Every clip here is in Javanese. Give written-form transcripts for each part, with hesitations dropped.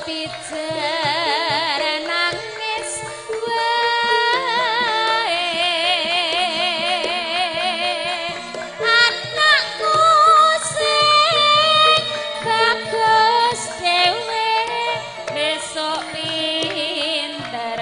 pijer nangis wae anakku sing bagus dhewe besok pinter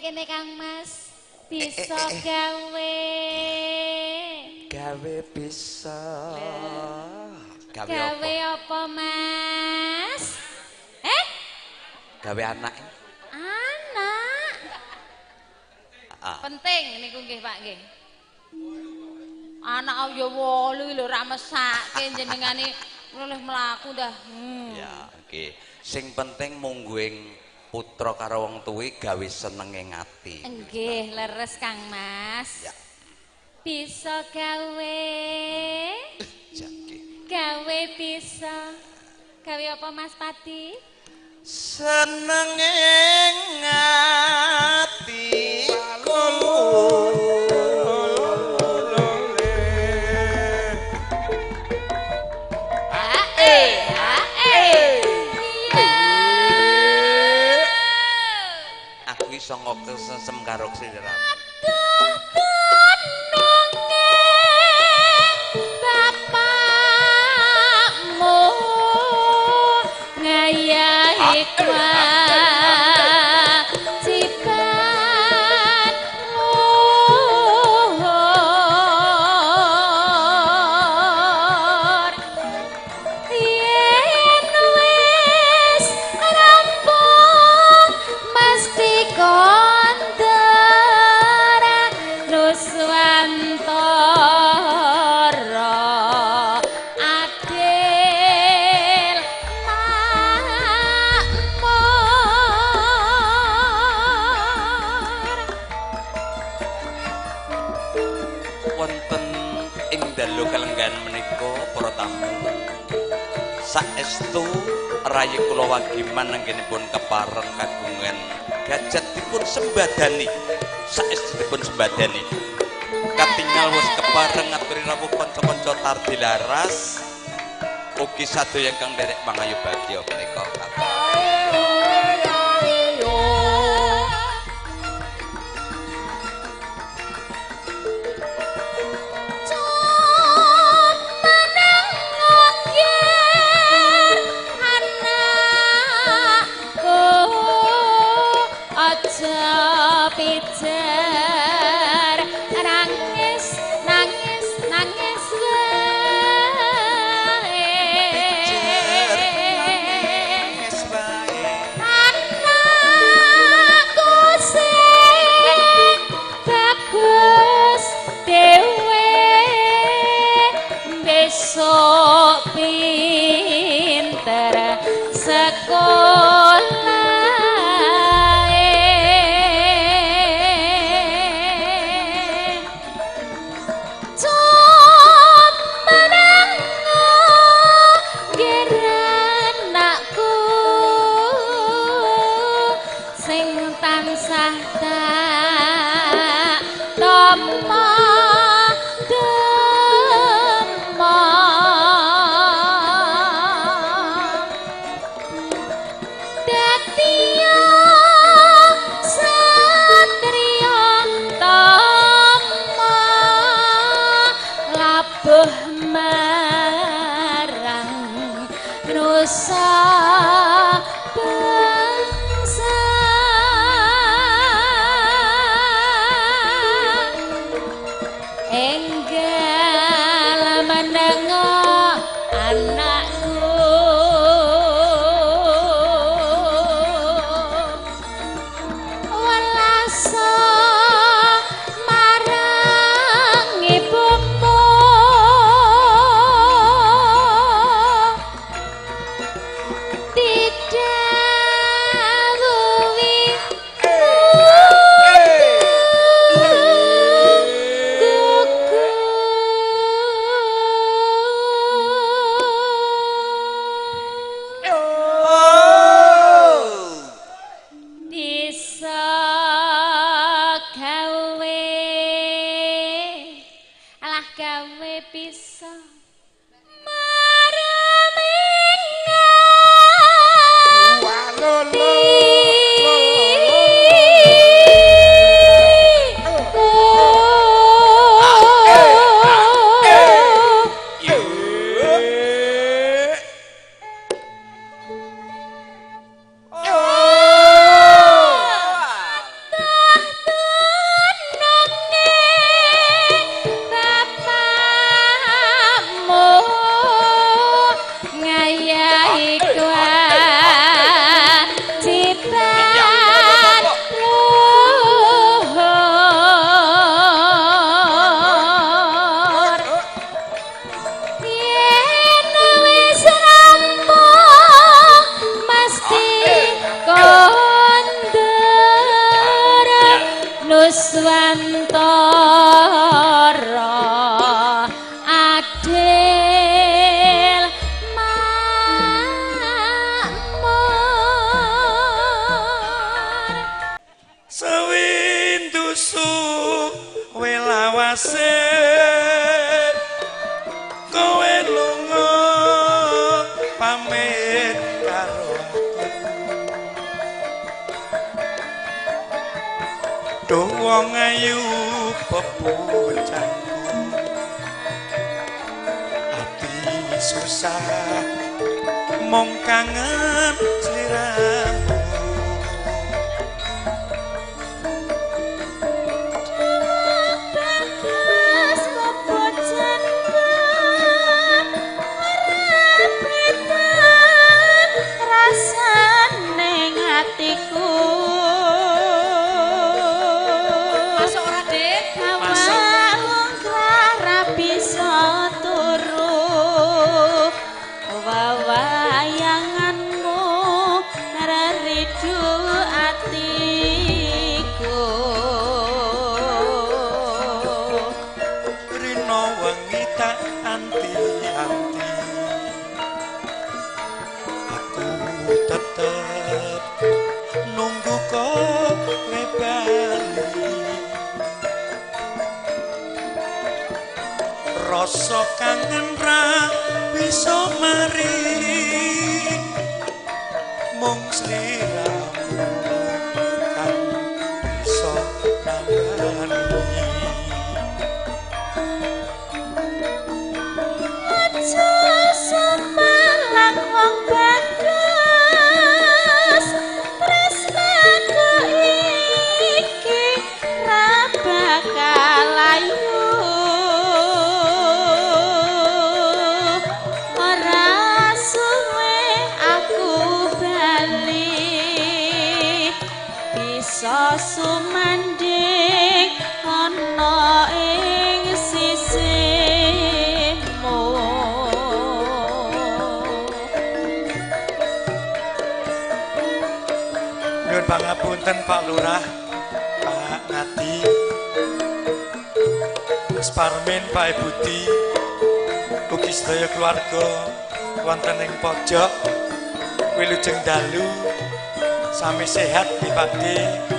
kene Kang Mas bisa gawe bisa gawe apa Mas gawe anak penting niku nggih Pak nggih anak ya 8 lho ra mesake jenengane oleh mlaku dah ya nggih sing penting mungguing putra karo wong tuwi gawe senenge ngati. Nggih, leres Kang Mas. Ya. Bisa gawe. Gawe bisa. Gawe apa Mas Pati? Senenge ngati songok kesem karo sira. Bapakmu ngayahi kewajiban luhur yen wis rampung mesti kondara Nuswantara adil makmur wonten ing dalu kalenggan menika para tamu saestu rayi kula wagiman anggenipun kepareng kagungan gajat dipun sembadani saestu dipun sembadani katingal wis kepareng ngaturi rawuh kanca-kanca tardilaras ugi sadaya kang derek mangayu bagya menika pijer nangis nangis nangis wae Wong ayu pepucanku ati susah mong kangen sliramu Bagus pepucanku ora beda rasane atiku rasa kangen ra bisa mari mung sliramu kan bisa nambani aja semalang wong bagus tresnaku iki ra bakal layu sumanding ana ing sisimu nyuwun pangapunten Pak Lurah Pak Ngati Mas Parmin Pak Budi ugi sedaya keluarga wonten ing pojok wilujeng dalu sami sehat di Pakde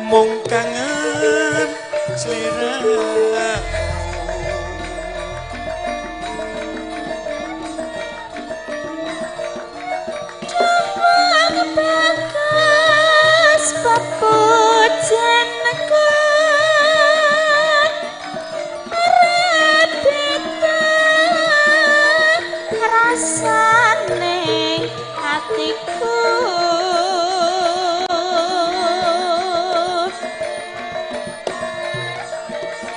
mung kangen sliramu. Bagas papujan rasane hatiku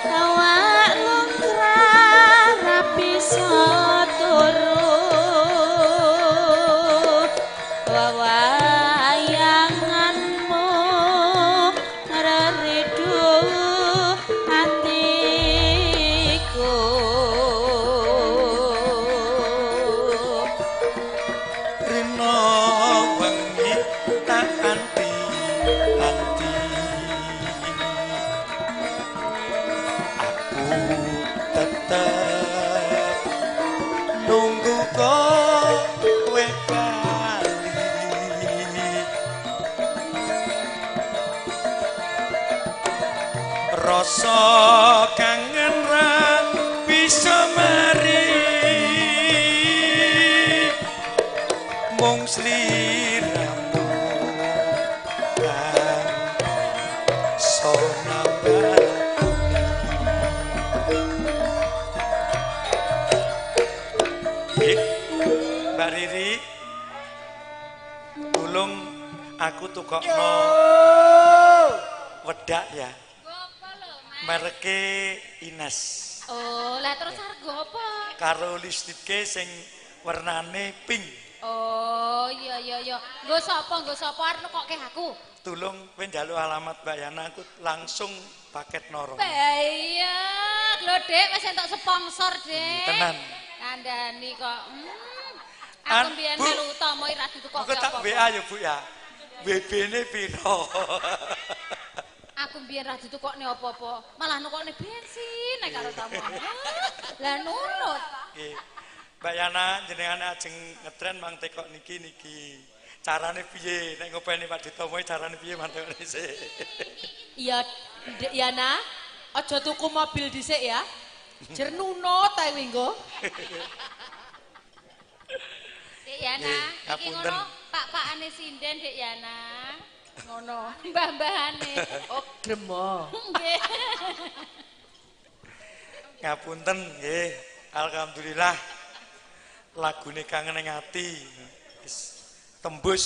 awak lungkrah rapi turu wayanganmu reredu hatiku Rino wengi tak anti-anti aku tetep nunggu kowe bali rasa kangen ra bisa mari mung sliramu kang so nambah Mbak Riri tulung aku tukokno wedak ya Gopo lho, Mas? mereke Ines Oh, lah terus harga apa? karo listike sing warnane pink. Oh, iya. Nggo sapa arep nekokke aku? Tulung kowe njaluk alamat Mbak Yana aku langsung paket noro. Iya, lho Dek, wis entuk sponsor, Dek. Tenan. Kandhani kok. Aku mbiyen Bu, melu utama ora ditukokke Aku tak apa-apa. WA ya Bu ya. BB-ne piro? Aku mbiyen ra ditukokne apa-apa, malah nukokne bensin nek karo tamu. Lah nurut. Nggih. Mbak Yana jenengan ajeng ngetren mang tekok niki. Carane piye? Nek ngopeni Pak Ditomo carane piye mantekne sik. Iya, Dek Yana, aja tuku mobil dhisik ya. Jer nunut ae nggo. Dek Yana, Nggih, iki ngapunten. ngono pak-pakane sinden Dek Yana. Ngono, mbah-mbahane. Oh, gremo. Nggih. Ngapunten nggih. Alhamdulillah lagune kangen ing ati. Wis tembus.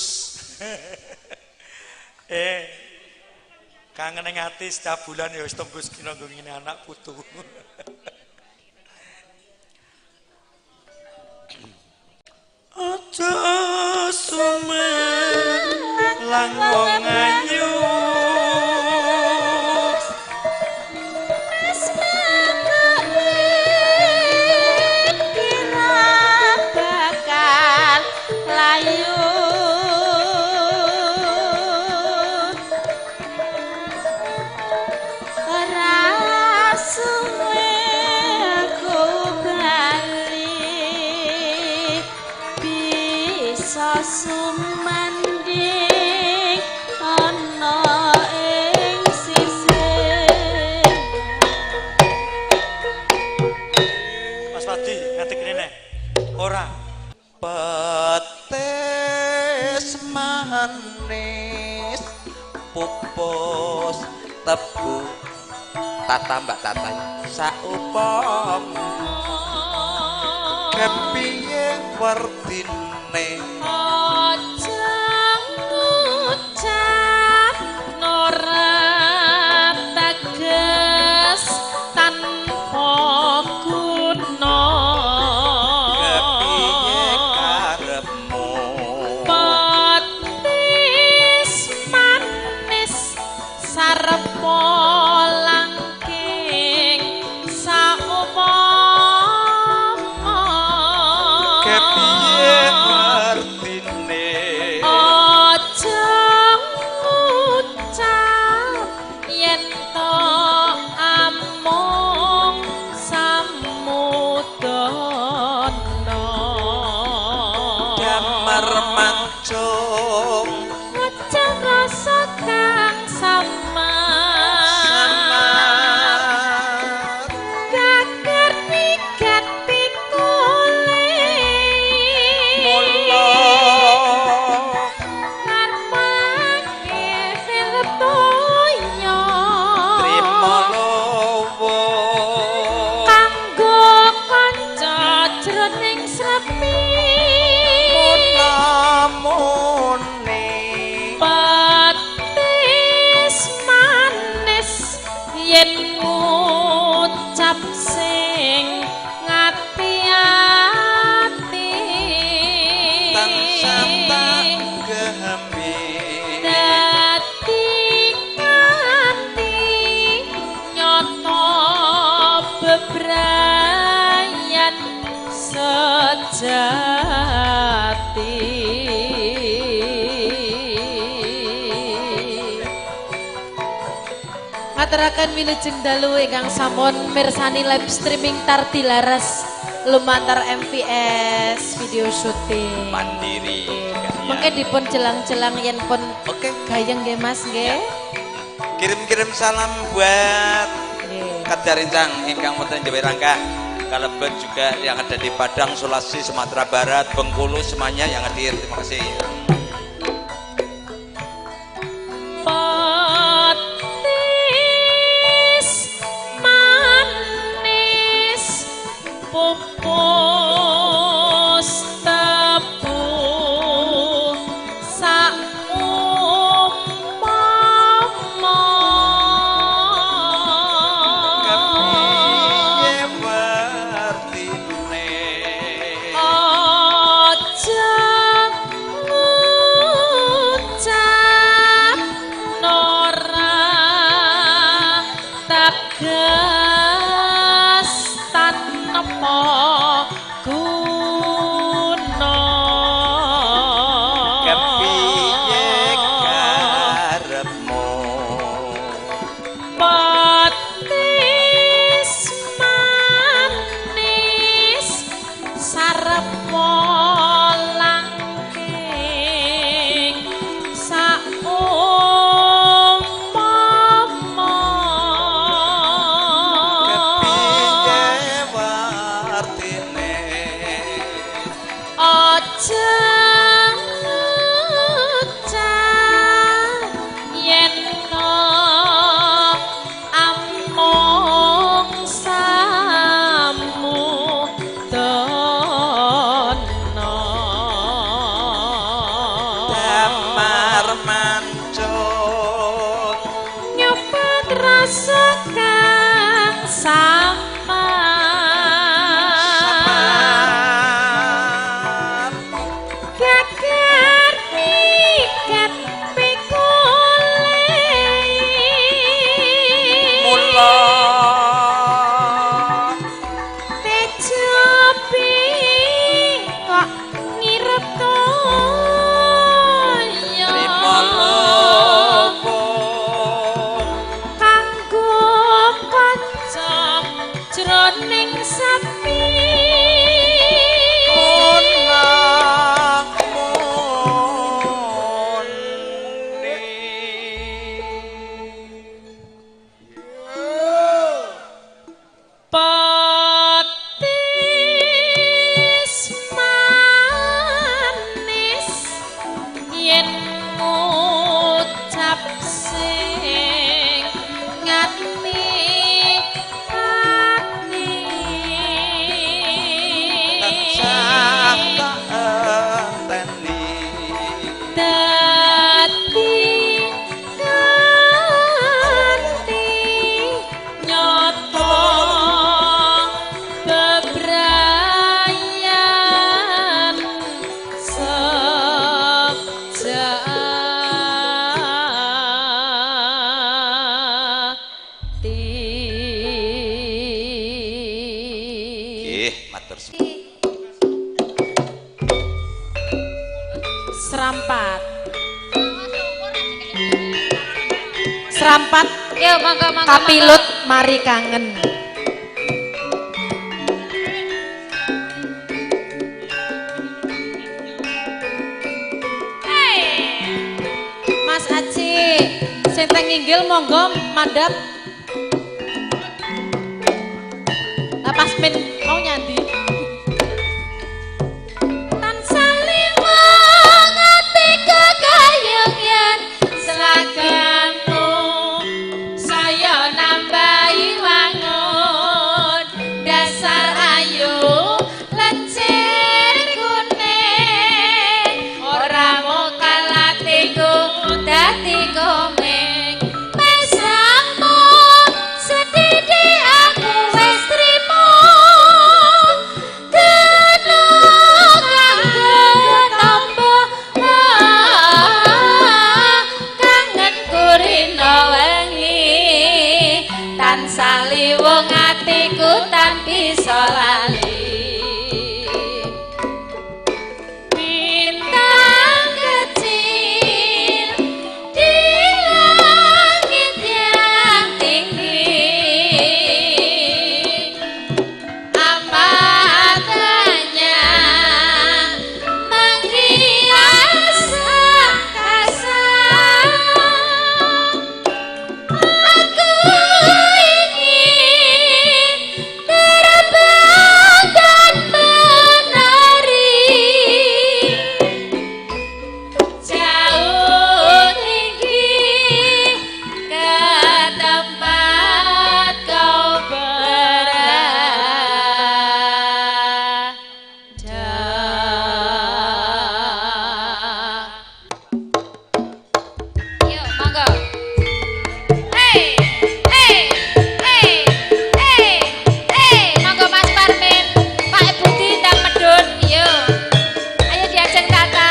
Kangen ing ati setiap bulan ya wis tembus kena ngene anak putu. Aja sumelang wong ayu Sumanding ana ing sisih. Mas Padi ngetik rene. Ora. Petis manis pupus tebu tata mbak tata saupama kepiye werdine Aja ngucap ora teges tanpa guna. kepiye karepmu Petis manis sarepa langking saupama Kepiye ngucap sing ngati-ati tansah gahami dadi kanthi nyoto bebrayan sejati. Ngaturaken wilujeng dalu ingkang sampun mirsani live streaming Tardi Laras lumantar MVS video syuting mandiri mungkin dipun jelang-jelang yen pun oke gayeng nggih Mas nggih. kirim-kirim salam buat Nggih. Kadarincang ingkang wonten Jawa Rangka kalebet juga yang ada di Padang, Sulawesi, Sumatera Barat, Bengkulu semuanya yang hadir. Terima kasih. Petis manis pupus tebu Kepiye wertine ngucap nora tegas tanpa guna kepiye karepmu petis manis sarep langking kepiye wertine aja ngucap yen to among samudana damar mancung nyobat rasa kang sama gagar piket pikule mula tejobi kok ngirep toya terima lopo kanggo kanca jroning sapi petis manis yen ngucap sing ngati ati dadi kanthi nyoto bebrayan sejati. matur Serampat. Serampat Yo mangga mangga. kapilut mari kangen. Mas Aci, sing teng inggil monggo mandap. Lah pas min mau nyandi. Tansah liwang ati kegayeng yen selaganu saya nambahi wangun dasar ayu lecir kuning ora mokal atiku dadi komeng pesamu sedidi aku wis bisa lali. Bintang kecil di langit yang tinggi, apa tanya menghias angkasa. Aku ingin terbang dan menari jauh tinggi ke tempat kau berada. Yuk, monggo. Hey, monggo Mas Parmin, Pak Budi ndang medun, yuk. Ayo diajeng Tata.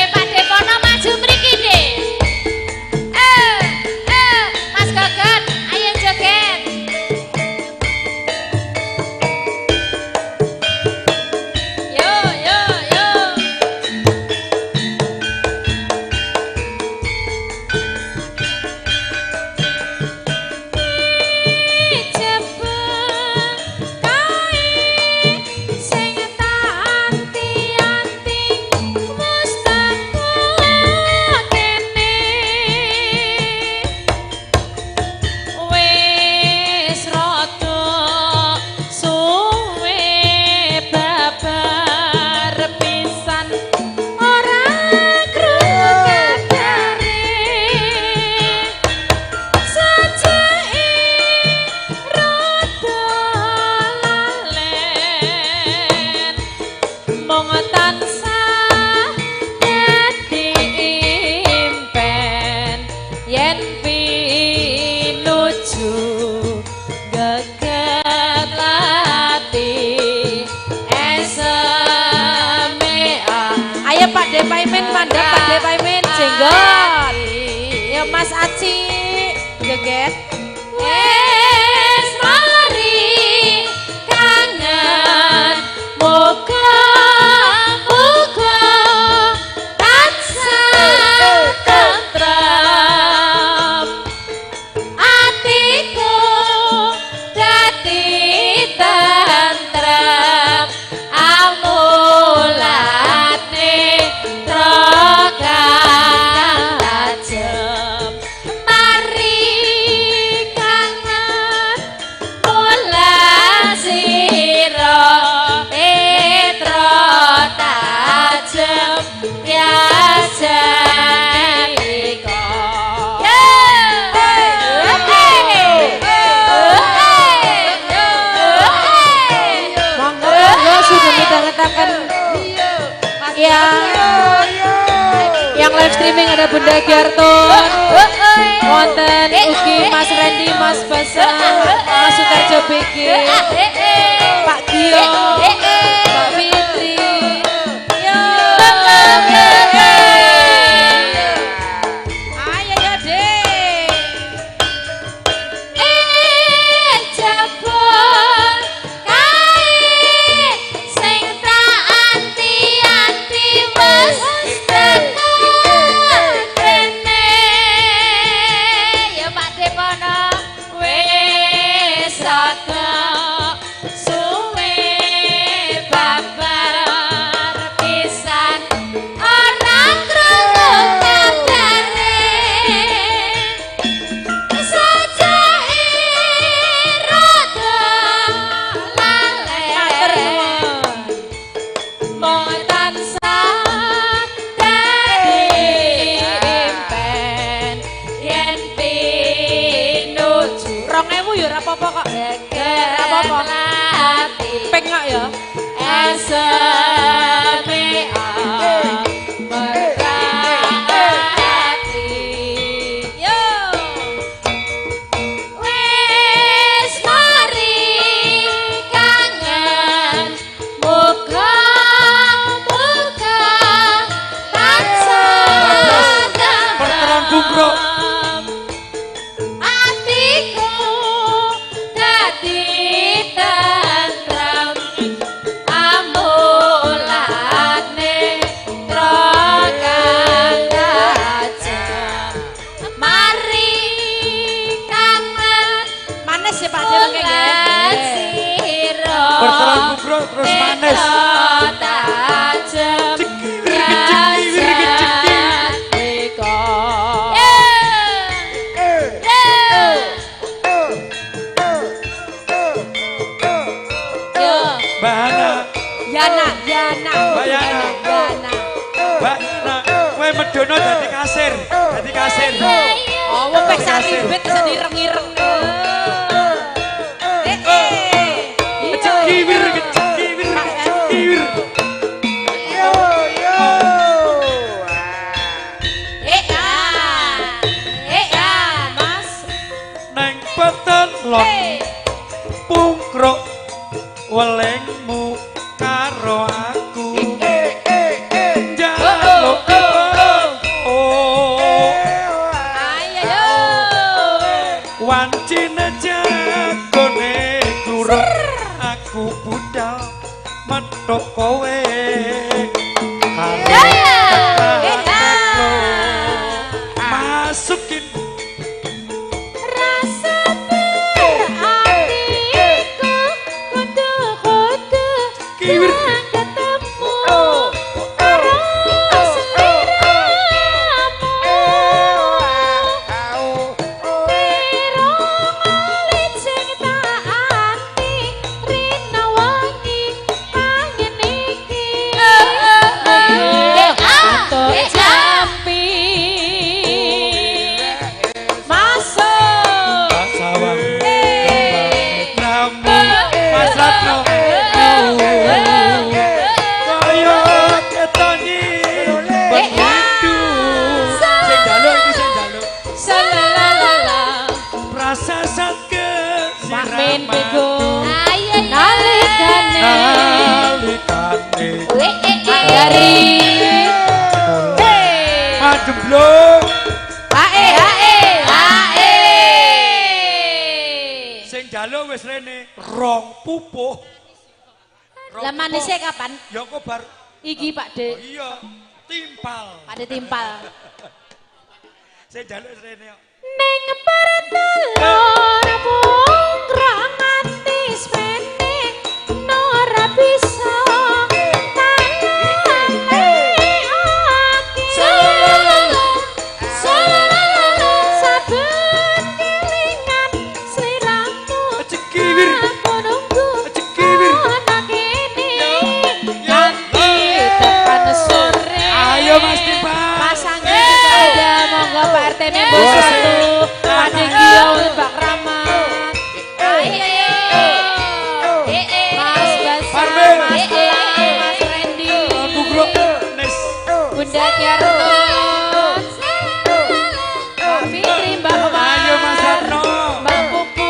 Pak Depono maju mriki, Dik. Mas Gogon, ayo joget. Yo. Mong tansah dadi impen yen pinuju geget lati SMA. Ayo Pak De Paimin mandap, Pak De Paimin jenggot. Ya Mas Aci geget. Wes mari kangen muga-muga tansah tentrem atiku dadi tentrem amulane trokan tajem mari kangen mula sira petro tajem biasa iko. Monggo sudah midhangetaken yang live streaming ada Bunda Giartun, wonten ugi Mas Randy, Mas Basa, Mas Sutarjo BG, Pak Gio, Mbak Fitri. Ayo ya Dek. Jebul kae sing tak anti-anti wes teko kene. Ya Pak Depono wes ada suwe babar pisan orang krungu kabare saja irada lalen mong tansah dadi impen yen pinuju 2000 ya ora apa-apa kok. Ora apa-apa. Ping kok ya. SMA berarti yo wes mari kangen muga-muga tansah Perteran Bungkrok. atiku dadi sih Pak Dil kayak siro berterang bubro terus manis tajem Dono dadi kasir. Oh, wong pek sak ribet bisa direng-ireng. Kiwir. Yo. Mas. Neng peten lon pungkruk welengmu karo aku. Wancine jagone kluruk aku budal metok kowe masukin rasa hatiku kudu kiwir ketemu karo Mademblong sing njaluk wis rene rong pupuh. Lah manisnya kapan? Ya kok bar Iki Pak De. iya timpal. Pak De timpal. Sing njaluk wis rene kok. Neng pertelur pungkruk nganti spene ora bisa Nembo satu, Pak Dikio, Mbak Kramat. Mas Basa, Mas Elang, Mas Randy, Bunda Tiarto, Mbak Fitri, Mbak Omar, Mbak Pupu,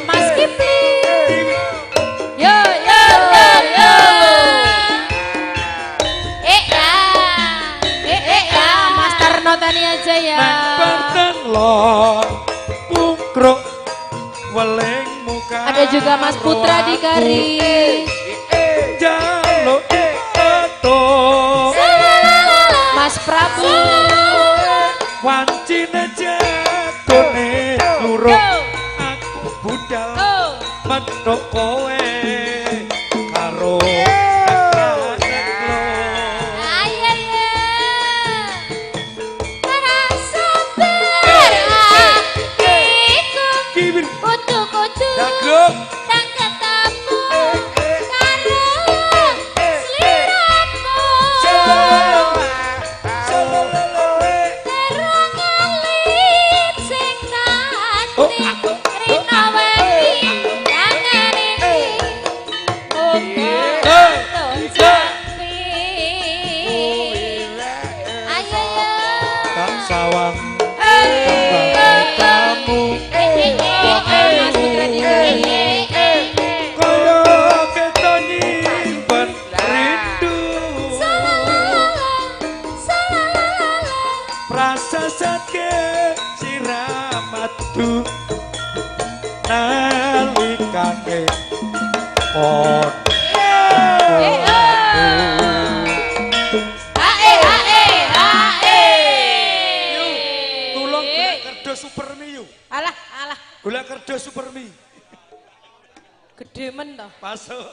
Mas Kipli. Yo. Mas Tarno tani aja ya. Pungkruk weleng muka. Ada juga Mas Putra di Garis. Jaluk eto. Mas Prabu. Wancine jagone kluruk aku budal metok kowe karo nalikane pon tulung kerdo super miyu alah golek kerja Supermi. Gede men toh. Masuk.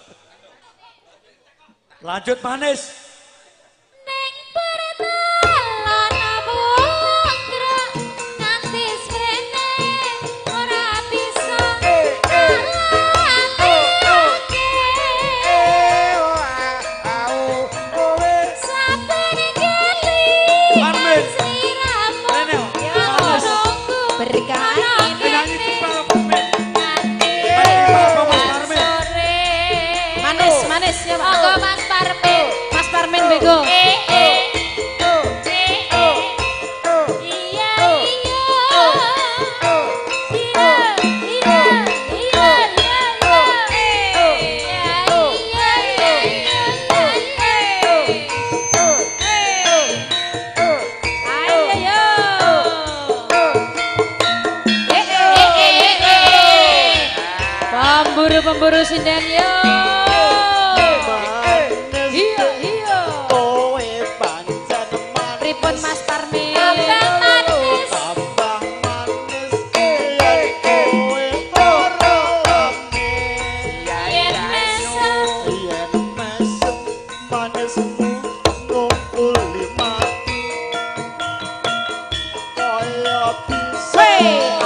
Lanjut manis. Ning pertalon putra nganti sprene ora bisa saben kali Parmin. sliramu Rene, yo manis. nunggu Berkah Nyanyi timpal Parmin. nganti Apa Mas Parmin? sore. Manis, manis ya Pak. Monggo Mas Parmin. Mas Parmin bego. Pemburu sinden yo. Iya, iya. Pripun Mas Parmin?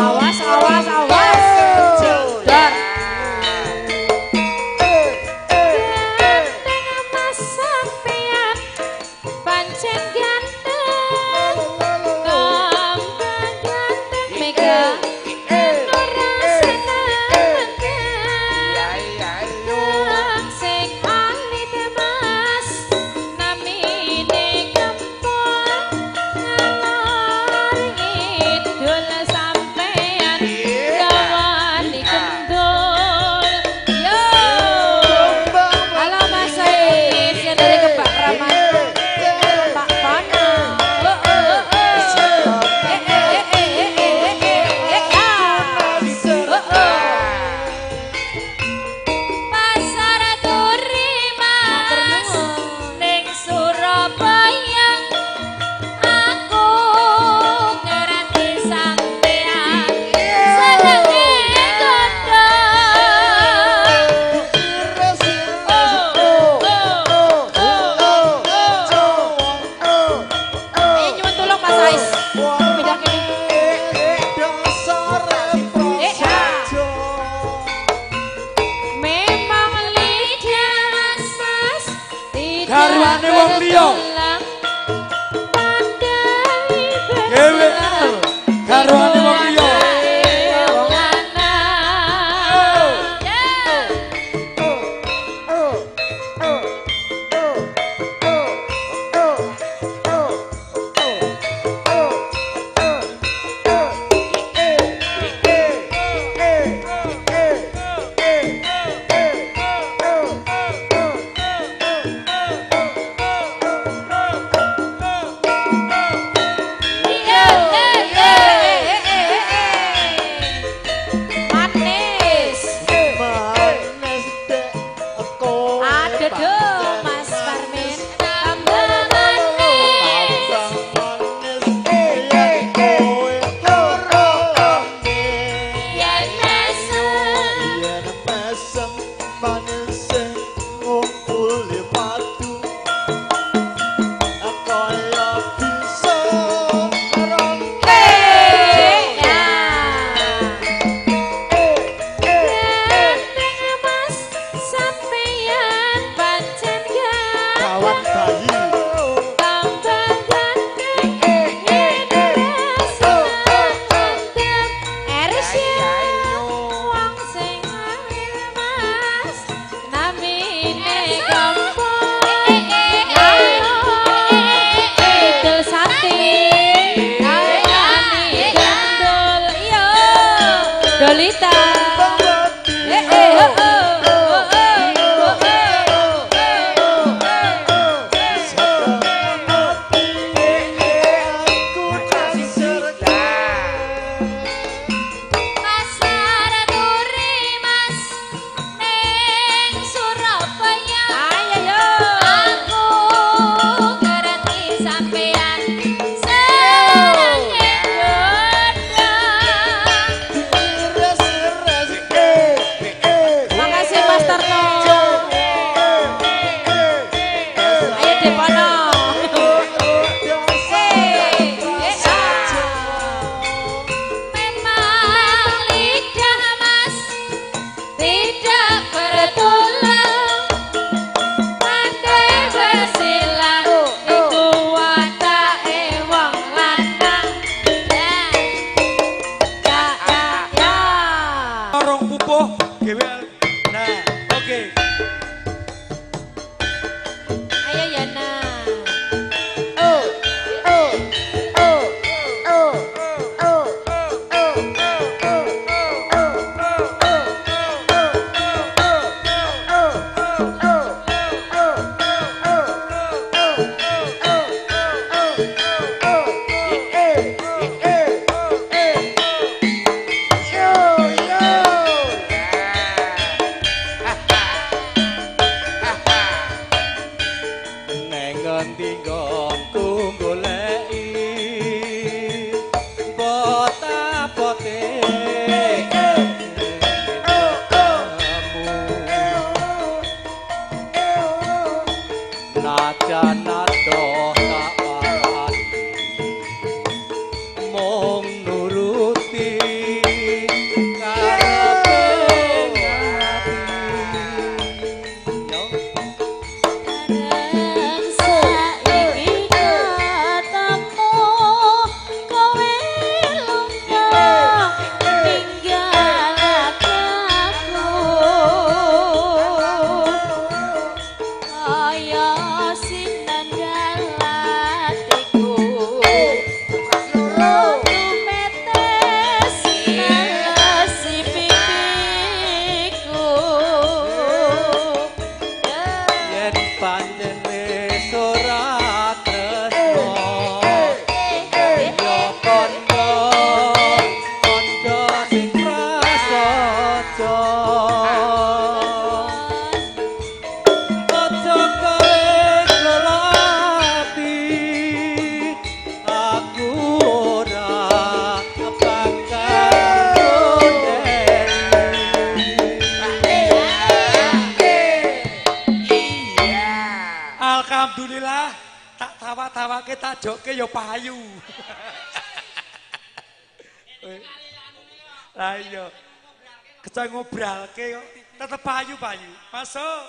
Awas, awas, awas. Dar. Garwane wong liya. GWL. Garwane wong liya. pupuh gewel. Nah, oke. Ayo Yana. Alhamdulillah tak tawa-tawake tak jokke ya payu. Lah iya. Keca ngobralke kok tetep payu-payu. Masuk.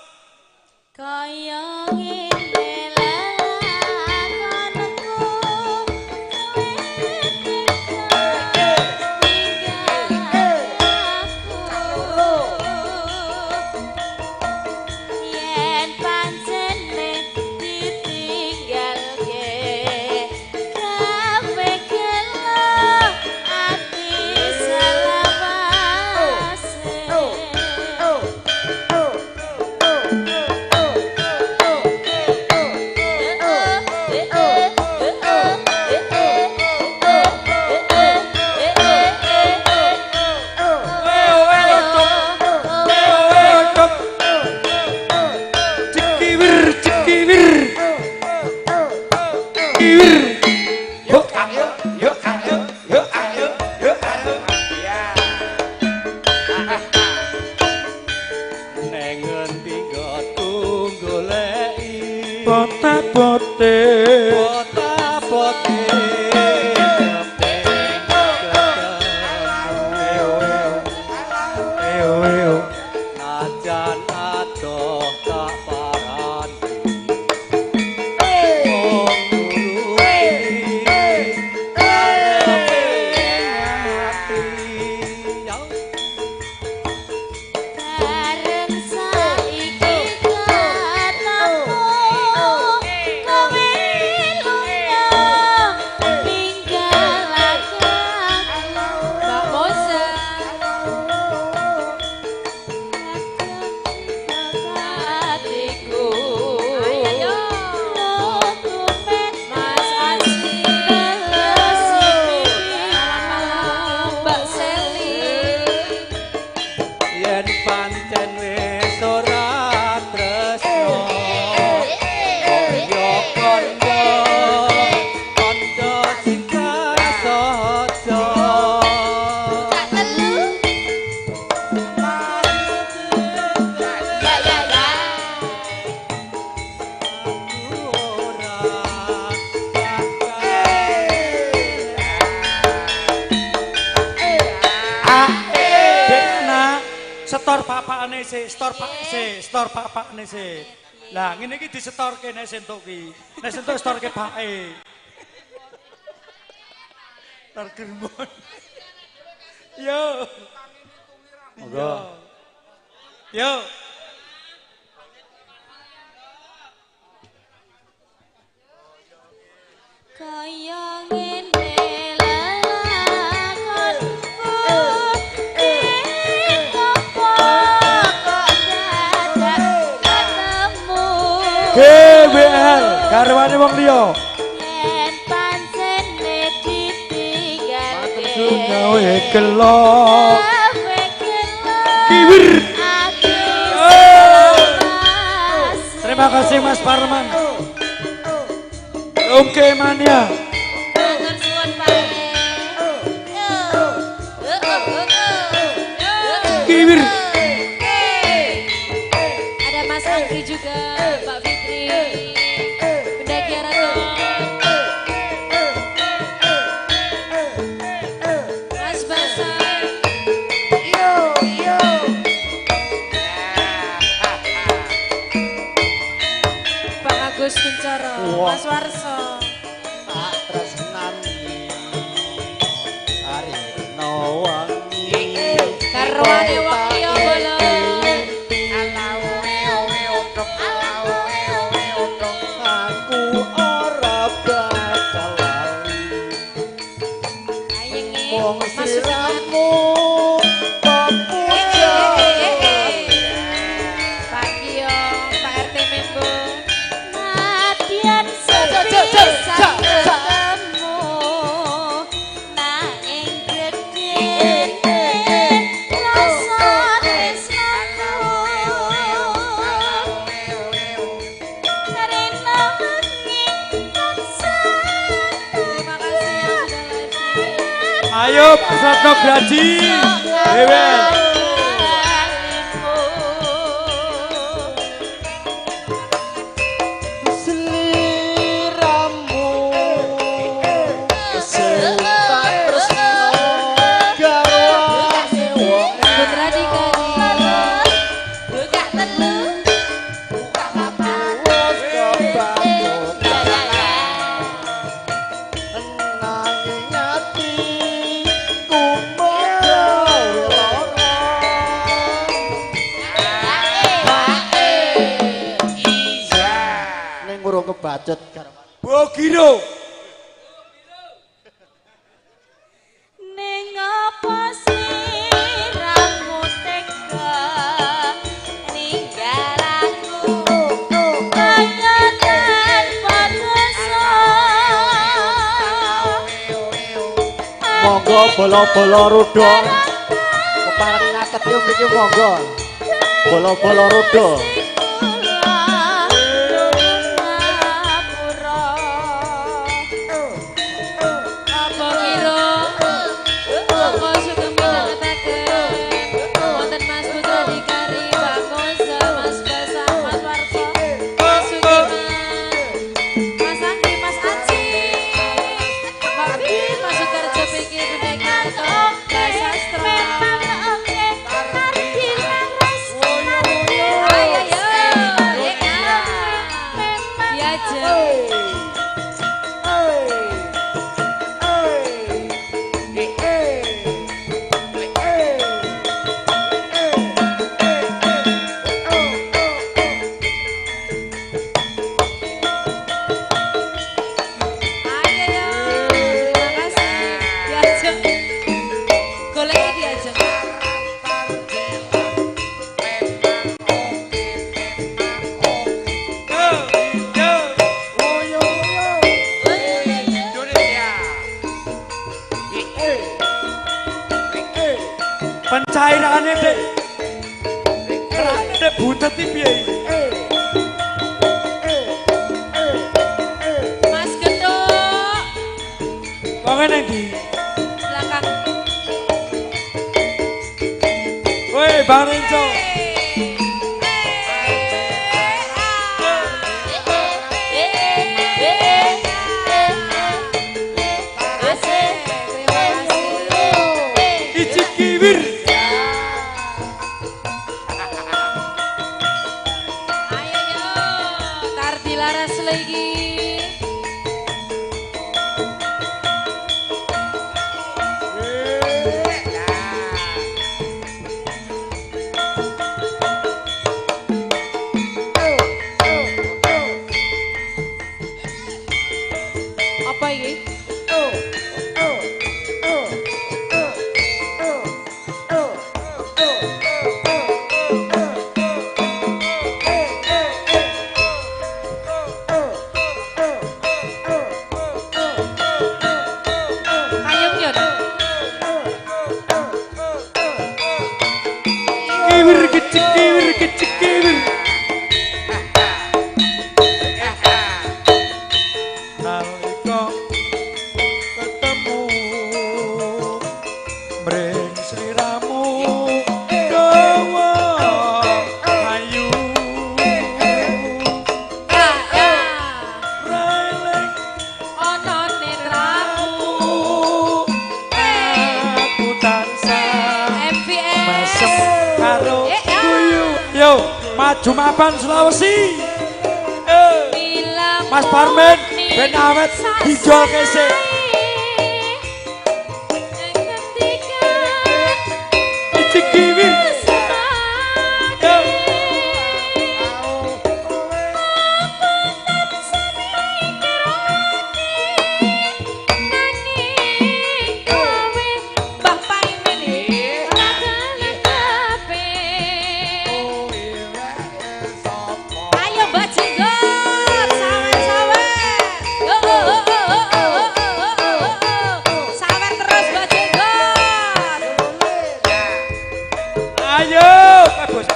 Kaya ngene lelakonku yen pancene ditinggalke gawe gelo ati salawase. Setor bapakne sih. Lah ngene iki disetorke nek sentuk ki. Nek sentuk setorke bake. Tar germon. Yo. Monggo. Yo. Kaya ngene lelakonku ing apa kok dadak ketemu GBL garwane wong liya. yen pancene ditinggalke Gawe gelo. gawe gelo Kiwir. aku Terima kasih Mas Parman. Oke mania. Matur suwun Pak. Kiwir. Ada Mas Andri juga, Mbak Fitri, Bunda Kiara dong. Mas Basa. Pak Agus Kuncoro, Mas Warso. Tak tresnani arena wangi Karwane wong liya bolo. aku ora bakal lali Ayenge, wong Mas Sudirman. siramu pemuja Pak Kio, Pak RT Membo. Nadyan bisa ketemu nanging gedhe rasa tresnaku rena wengi tansah Terima kasih yang sudah live streaming. Ayo Satno Graji. GBL. seliramu sing tak tresno garwane wong Putra Dikari. buka telu buka papat wis kebangun nanging ati ku padha ning urung kebacut karo Bogiro. ning apa siramu tega ninggal aku kaya tanpa dosa monggo bola-bola ruda kepareng ngaket yo mriki monggo bola-bola ruda Apa kira? Monggo sugeng midhangetaken. Wonten Mas Putra Dikari, Pak Moza, Mas Basa, Mas Warso, Mas Sudirman, Mas Anggi, Mas Aci, Mbak Bin, Mas Sutarjo Pikir, Bunda Kiarto, Mbak Sastra. Ayo, ayo, diajak. Ayo, terima kasih. Diajak. Goleknya diajak. Pencairane Dek. Dek butet iki piye? Mas Gendok, Wong nang ndi? belakang. Woi, Bang Renco. Iji kiwir. Ayo yo, Tardi Laras lagi. kecikiwir. Nalika ketemu mring sliramu dawa ayu railing Ono netramu aku tansah MVS mesem karo guyu. Yo, maju mapan Sulawesi. Mas Parmen, ben awet hijau kesek. Kecikiwir. Yo. Ayo Mbak Jenggot, sawer-sawer. Sawer terus Mbak Jenggot. Ayo, Pak Bos.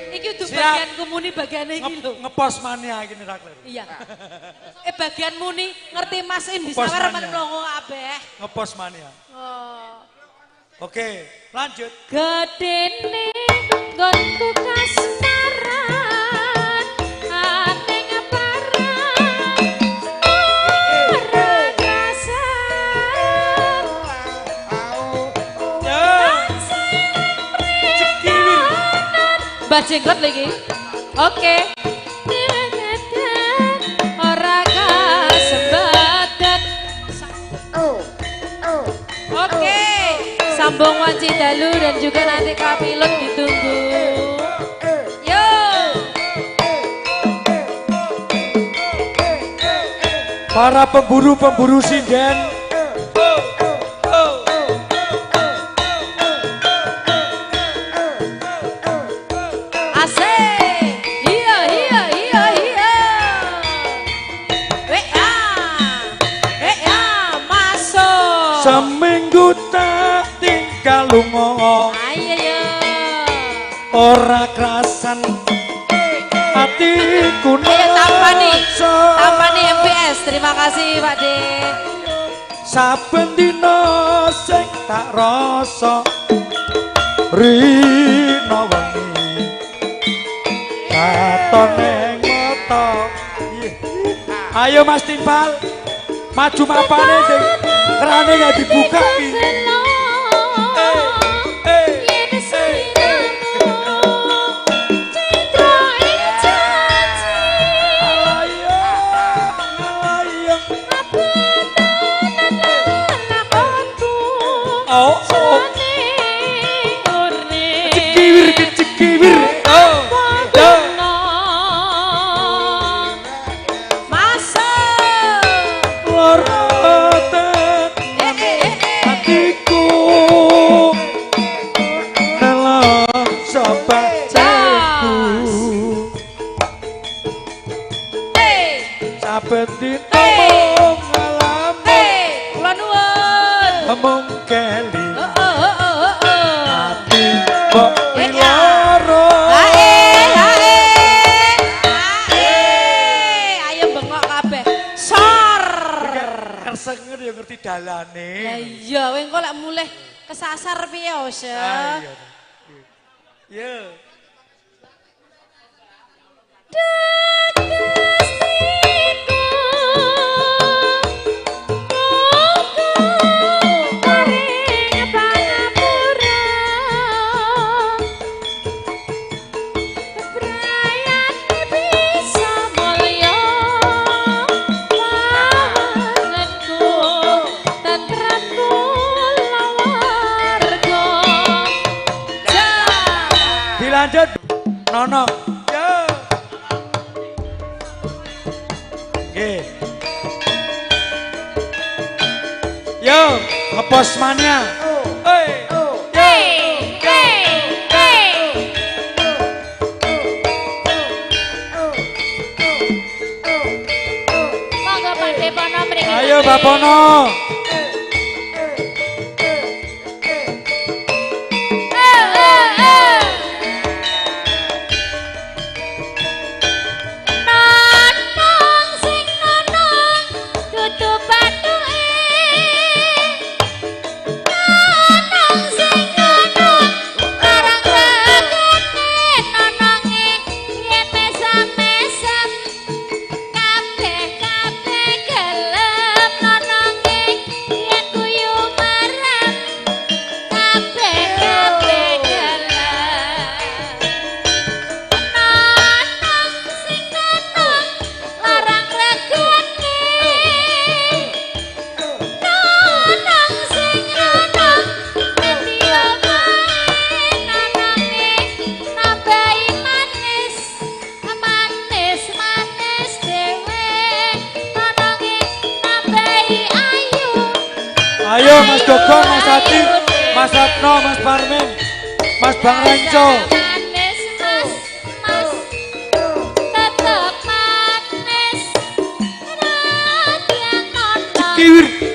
Iki udah Siap. bagianku muni bagiannya iki lho. Ngepos mania gini Rakler. Iya. Bagian muni ngerti Mas Indi Ngepos sawer mania. menelongo kabeh. Ngepos mania. Oh. Oke, lanjut. Gedene nggonku kasmaran ane ngaparan ora kasar Kecikiwir. Mbak Jenggot lagi. Oke. Ora kasembadan. Oke. Sambung wanci dalu dan juga nanti kapilot ditunggu. Yo. Para pemburu-pemburu sinden. Asik. Iya, iya, iya, iya. Masuk. Seminggu tak tinggal lunga. Ayo, yo. Ora kerasan hatiku Ayo tampani. nasa. Tampani MPS. Terima kasih, Pak De. Saben dina sing tak rasa rina wengi katon ning mata. Ayo Mas Timpal, maju mapane sing kerane gak dibuka iki. Oh, oh. Kecikiwir. Oh, oh. Loroten hatiku dalam sobatku. Saben dina mung ngalami mung keli hati kok loro. Ayo bengok kabeh. Sor. Kersenge dia ngerti dalane. Lah iya, kowe engko lek mulih kesasar piye, Os? Ah, iya. Iya. Dilanjut Nono. Yo. Nggih. Yo, ngepos mania. Hey. Bapono. Ayo Mas Gogong, Mas Adi, Mas Apno, Mas Parmin, Mas Bang Renco. Kiwir.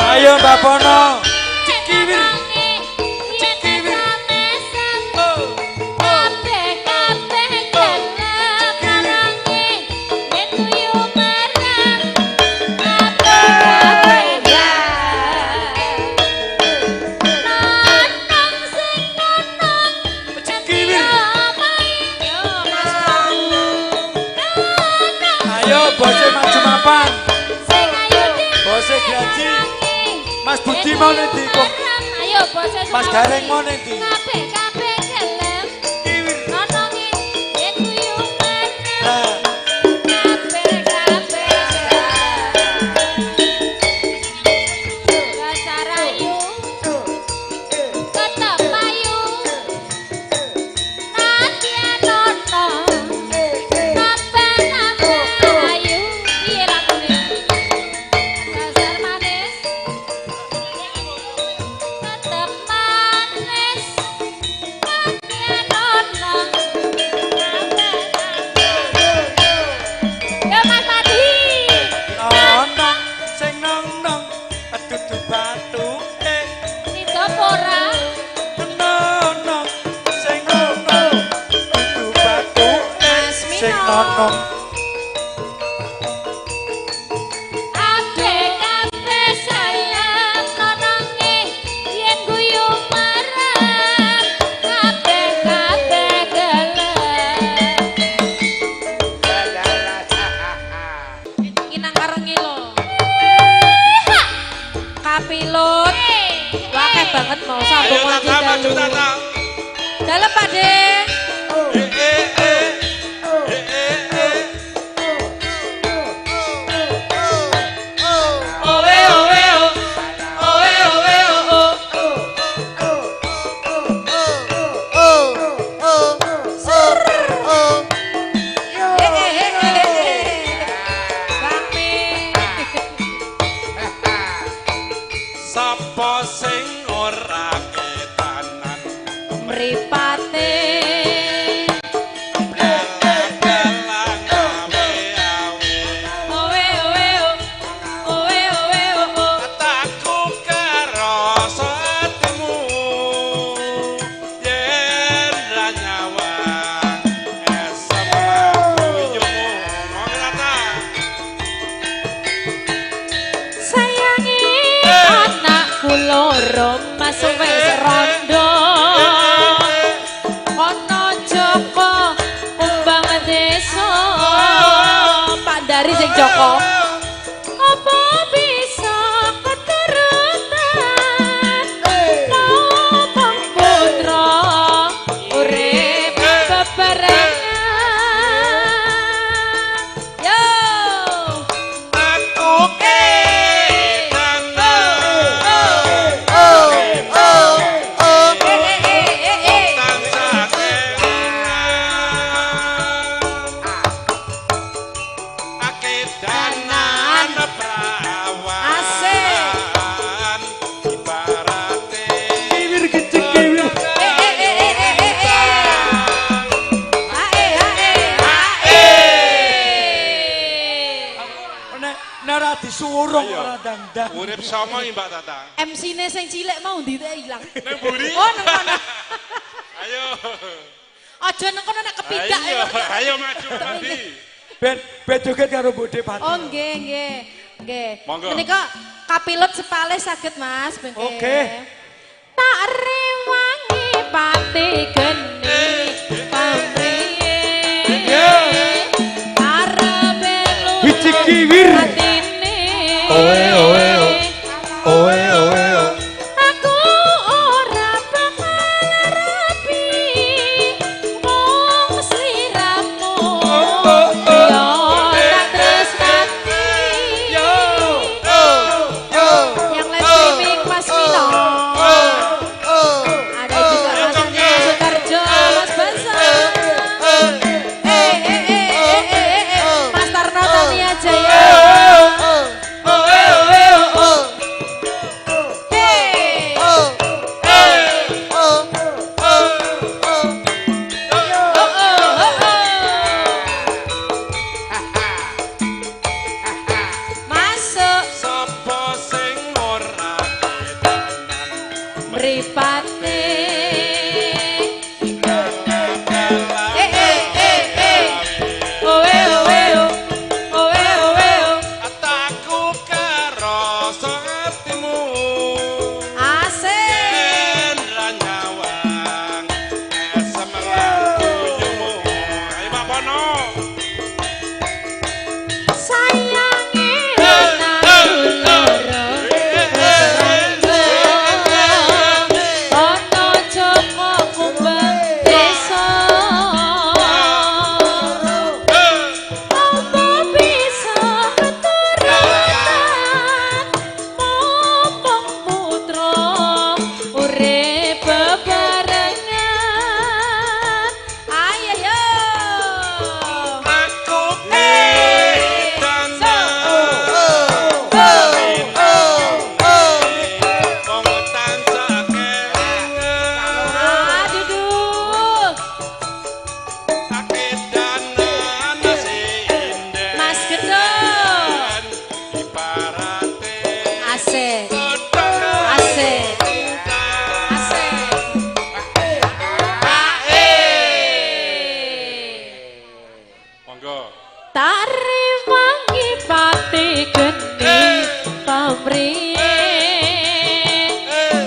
Ayo Mbak Pono. Cikiwir. Cikiwir. Ayo bose maju mapan. Bose gaji. Mas Budi mau nanti kok. Ayo bose Mas Gareng mau nanti. kabeh gelem. Nonongi yen kuyu Nah, sing nonong. Kapilot, wake banget mau sambung lagi dalu. Dalam Pak De. Sapa sing ora ketanan Mripate loro mas wis rondo ana Joko umbang desa Pak Dari sing Joko apa bisa keturutan ngomong putra urip bebarengan yo aku disuruh ora dandang. urip sama iki Mbak Tata. MC-ne sing cilik mau ndite ilang. Nang mburi. Oh nang kono. Ayo. Aja nang kono nek kepidak Ayo, ayo maju nanti. Ben joget karo Bude Pati. Oh nggih nggih. Nggih. Monggo. Menika kapilut sepale saged Mas bengke. Oke. Tak rewangi pati geni pamriye. Arepe lu. Biji kiwir. Oe oe oe oe. Aku ora bakal rapi wong sliramu yo tak tresnani yo yang live streaming Mas Mino ada juga Mas Andi Sutarjo Mas Basar Mas Tarno Tania Jaya masuk Sapa sing ora kedanan mripate Ataku karo satimu asik ra nyawang esem lan kuyumu. Ayo Pak Pono. sayange nang loro ono Joko kumbang desa apa bisa keturutan mumpung putra urip bebarengan ayo yo Aku kedanan wong tansah kelingan duduk akedanan sinten Mas Gedong ibarate asik godhong asik asik monggo tak rewangi pati geni pamriye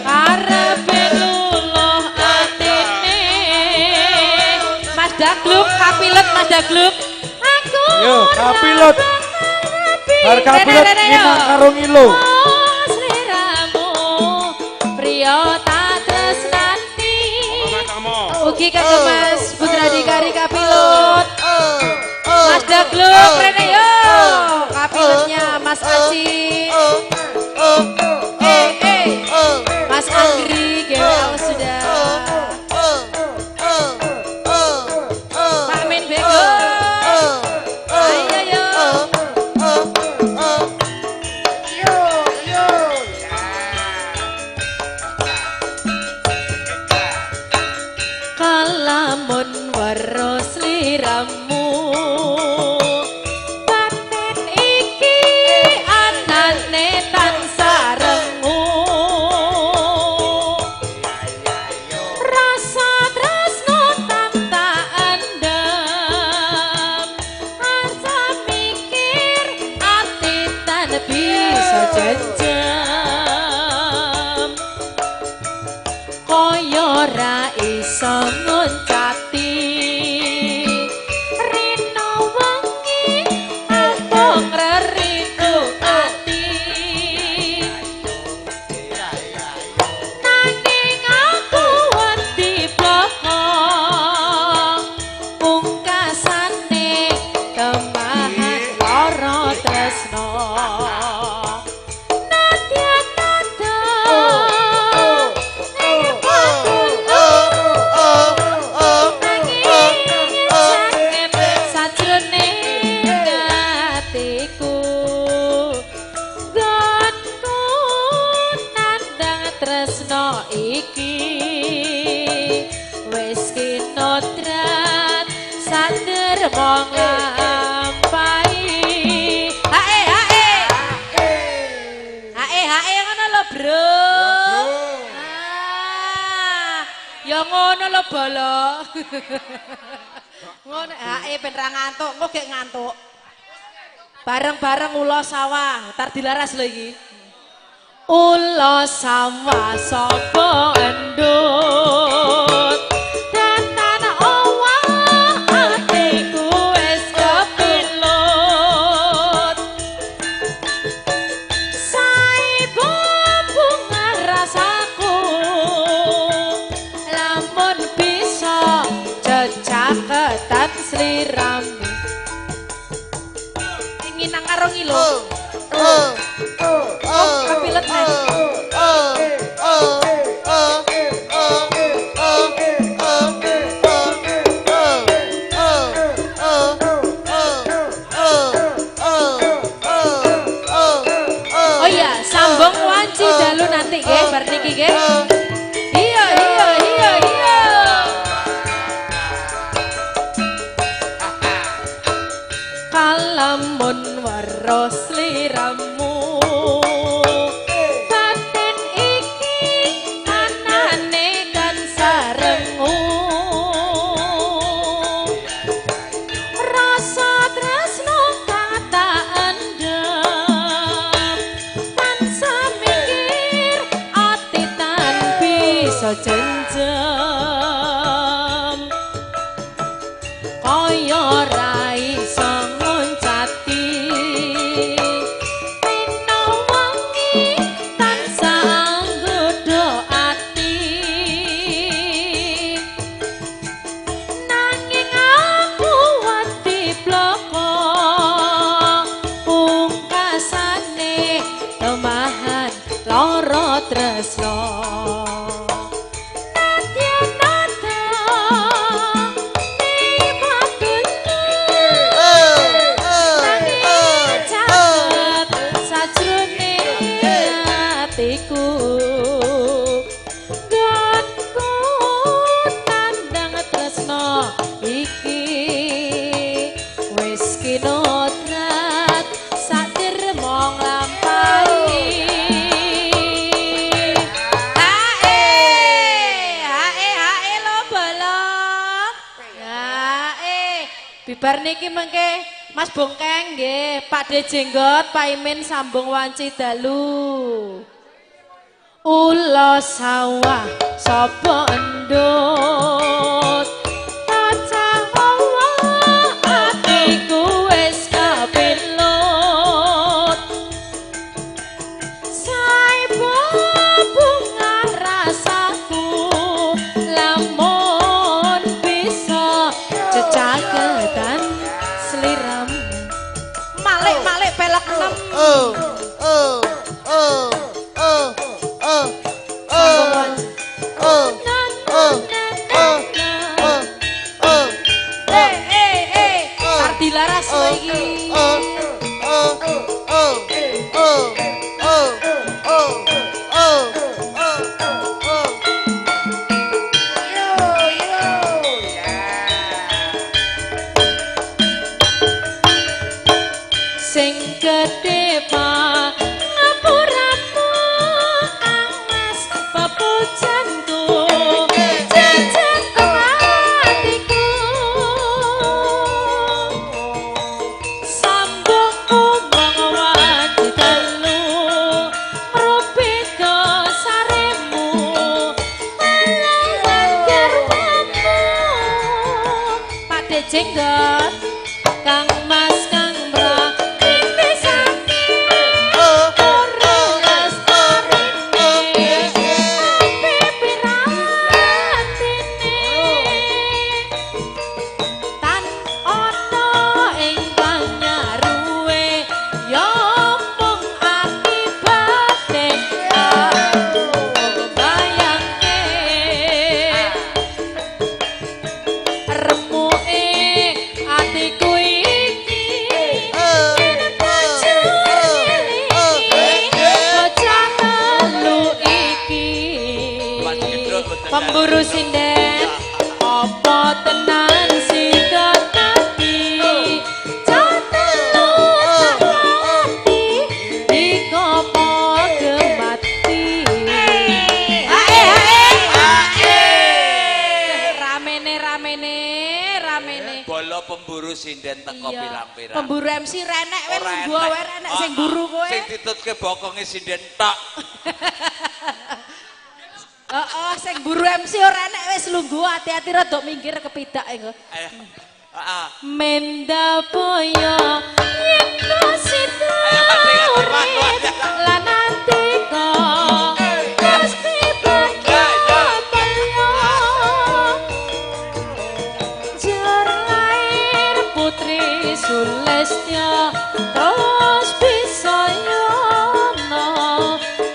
arepe luluh atine Mas Dagluk kapilet Mas Dagluk aku Yo, kapilut. Bar Rene, kapilut Rene, yo. minang karo ngilo. Oh, sliramu priya tak tresnani Mas Tamo ugi kanggo Mas Putra Dikari kapilut Mas Dagluk Rene yo kapilutnya Mas Aci Mas Anggri GWL sudah Pak Min Bego ayo yo kalamun weruh sliramu batin iki anane tansah rengu rasa tresno tak endem asa mikir ati tan bisa jejam Bro. Ya ngono lho bolo. Ngono ben ra ngantuk, engko gek ngantuk. Bareng-bareng ula sawah, tar dilaras lho iki. Ula sawah sapa endut. Datan owah atiku wis kepilut. Saibu bunga rasaku. Lamun bisa jejaketan sliramu. Ingin nang karo ngilo. Kepilet nih. Oh iya, sambung wanci dalu nanti nggih, bar niki nggih. Iya. Kalamun weruh sliramu batin iki anane kan sarengu rasa tresno kata endem tansah mikir ati tan bisa jenjem kaya ra iso ngoncati pinawangi tansah nggodho ati nanging aku wedi bloko pungkasane temahan lara tresno bar niki mengke Mas Bongkeng nggih, Pak De Jenggot, Pak Imin sambung wanci dalu. Ula sawah sapa endut tacah Allah atiku wis kepilut saibu bunga rasaku lamun bisa jejaketan sliram malik pelek nem dilaras lagi sing gede pak ngapuramu angas pepujanku jajan hatiku sambung umong wadi telu rupito saremu melawan garwamu Pak De Jenggot Kang Mas Kang Bra pemburu sinden apa tenan sikat hati jatelu hati dikopo gemati pemburu sinden teko Iya. pirang-pirang. Pemburu MC renek wis Ora lungguh enek. wae renek sing buru kowe. Sing ditutke bokonge sinden tok. Heeh, sing buru MC ora enek wis lungguh hati-hati rada minggir kepidak engko. Ayo. Heeh. Menda poyo yen sida Ayo, Pak, dengan lan antika pasti bakal poyo jarair putri Sulestya terus bisa yono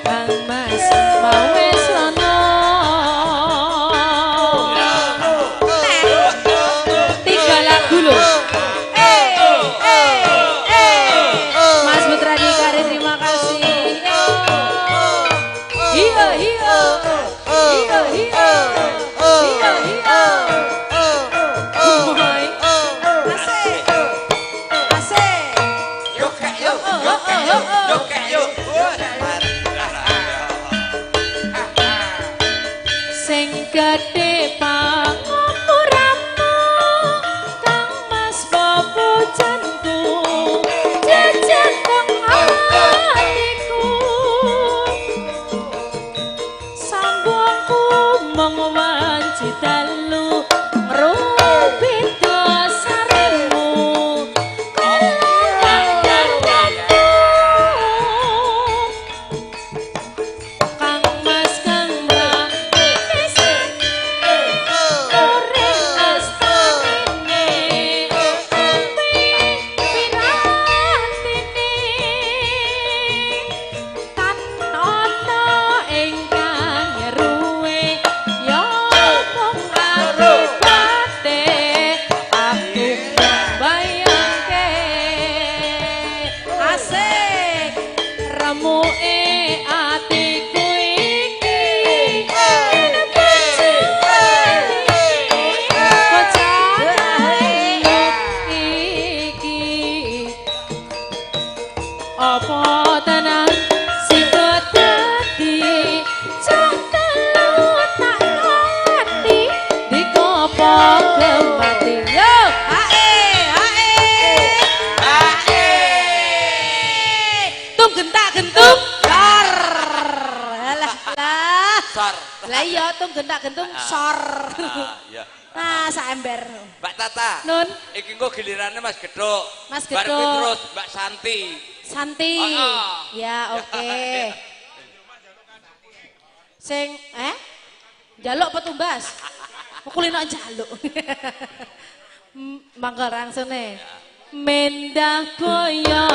Kang Mas mawis ono tiga lagu loh. Mas Putra Dikari terima kasih. Iya iya. Iya iya. Iya iya. Boy. Asik. Asik. Yuk, Kak, yuk. Yuk, Kak, yuk. Yuk, Kak, yuk. Sing gedhe pangapuramu Kang Mas Bobojanku jajan teng atiku sambungku mung wanci dalu ngrubida saremu Kang Mas Kang Mbak atiku iki apa tenan sida dadi cah telu tak ngerti dikopo mati yo hae tung gentak gentung sor alah lah Sor. lah iya tung gentak gentung sor Ah, ya. nah saember Mbak Tata. Nun Iki engko gilirannya Mas Gedhok. Mas Bar kuwi Gedhok. terus Mbak Santi. Santi. Ya, oke. Sing njaluk apa tumbas? Pukulin aja njaluk. Mangga rangsune. Mendah boyo